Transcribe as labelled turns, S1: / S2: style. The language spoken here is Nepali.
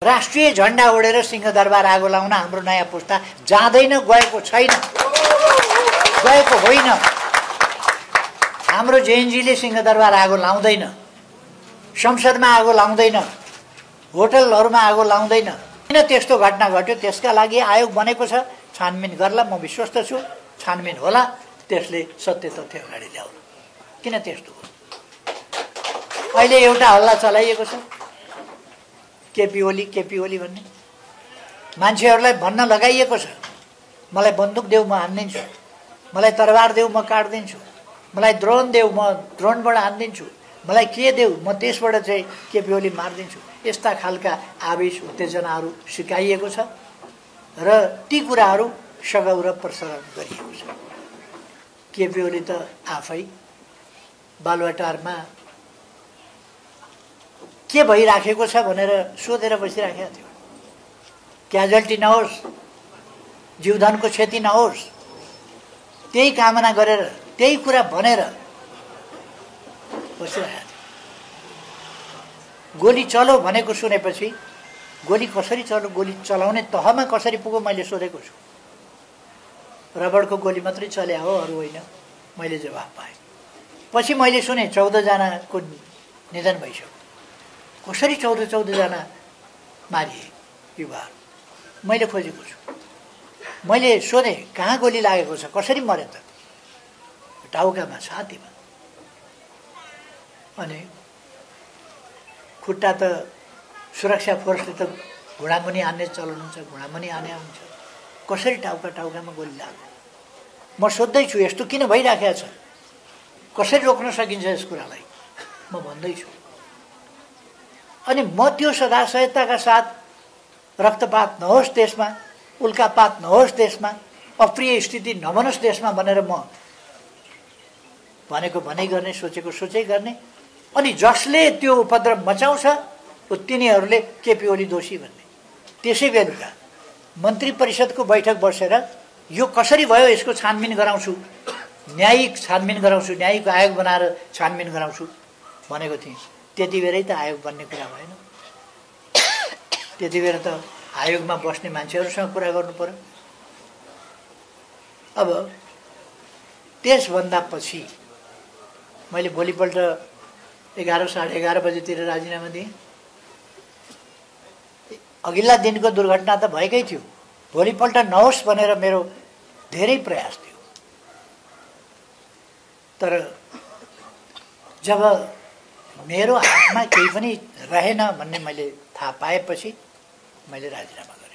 S1: राष्ट्रिय झण्डा ओढेर सिंहदरबार आगो लाउन हाम्रो नयाँ पुस्ता जाँदैन, गएको छैन, गएको होइन। हाम्रो जेएनजीले सिंहदरबार आगो लाउँदैन, संसदमा आगो लाउँदैन, होटलहरूमा आगो लाउँदैन। किन त्यस्तो घटना घट्यो त्यसका लागि आयोग बनेको छ, छानबिन गर्ला। म विश्वस्त छु छानबिन होला, त्यसले सत्य तथ्य अगाडि ल्याउला। किन त्यस्तो हो? अहिले एउटा हल्ला चलाइएको छ केपी ओली भन्ने, मान्छेहरूलाई भन्न लगाइएको छ मलाई बन्दुक देऊ म हान्दिन्छु, मलाई तरबार देऊ म काट्दिन्छु, मलाई ड्रोन देऊ म ड्रोनबाट हान्दिन्छु, मलाई के देऊ म त्यसबाट चाहिँ केपी ओली मारिदिन्छु। यस्ता खालका आवेश उत्तेजनाहरू सिकाइएको छ र ती कुराहरू सगौरव प्रसारण गरिएको छ। केपी ओली त आफै बालुवाटारमा के भइराखेको छ भनेर सोधेर बसिराखेको थियो। क्याजुअल्टी नहोस्, जीवधनको क्षति नहोस्, त्यही कामना गरेर त्यही कुरा भनेर बसिरहेको थियो। गोली चलो भनेको सुनेपछि गोली कसरी चलो, गोली चलाउने तहमा कसरी पुग्यो मैले सोधेको छु। रबरको गोली मात्रै चल्या हो, अरू होइन, मैले जवाफ पाएँ। पछि मैले सुने 14 जनाको निधन भइसक्यो। कसरी 14 जना मारिए युवाहरू? मैले खोजेको छु। मैले सोधेँ कहाँ गोली लागेको छ, कसरी मरे त? टाउकामा, छातीमा। अनि खुट्टा त सुरक्षा फोर्सले त घुँडामुनि हान्ने चलन हुन्छ, घुँडामुनि हाने हुन्छ। कसरी टाउकामा गोली लाग्यो? म सोध्दैछु यस्तो किन भइराखेको छ, कसरी रोक्न सकिन्छ यस कुरालाई, म भन्दैछु। अनि म त्यो सदाशयताका साथ रक्तपात नहोस् देशमा, उल्कापात नहोस् देशमा, अप्रिय स्थिति नबनोस् देशमा भनेर म भनेको भनै गर्ने, सोचेको सोचै गर्ने। अनि जसले त्यो उपद्रव मचाउँछ तिनीहरूले केपी ओली दोषी भन्ने। त्यसै बेलुका मन्त्री परिषदको बैठक बसेर यो कसरी भयो यसको छानबिन गराउँछु, न्यायिक छानबिन गराउँछु, न्यायिक आयोग बनाएर छानबिन गराउँछु भनेको थिएँ। त्यति बेरै त आयोग बन्ने कुरा भएन। त्यति बेर त आयोगमा बस्ने मान्छेहरूसँग कुरा गर्नु पर्यो। अब त्यसभन्दा पछि मैले भोलिपल्ट 11 साढे 11 बजेतिर राजीनामा दिएँ। अघिल्ला दिनको दुर्घटना त भएकै थियो, भोलिपल्ट नहोस् भनेर मेरो धेरै प्रयास थियो। तर जब मेरो हातमा केही पनि रहेन भन्ने मैले थाहा पाएपछि मैले राजीनामा गरेँ।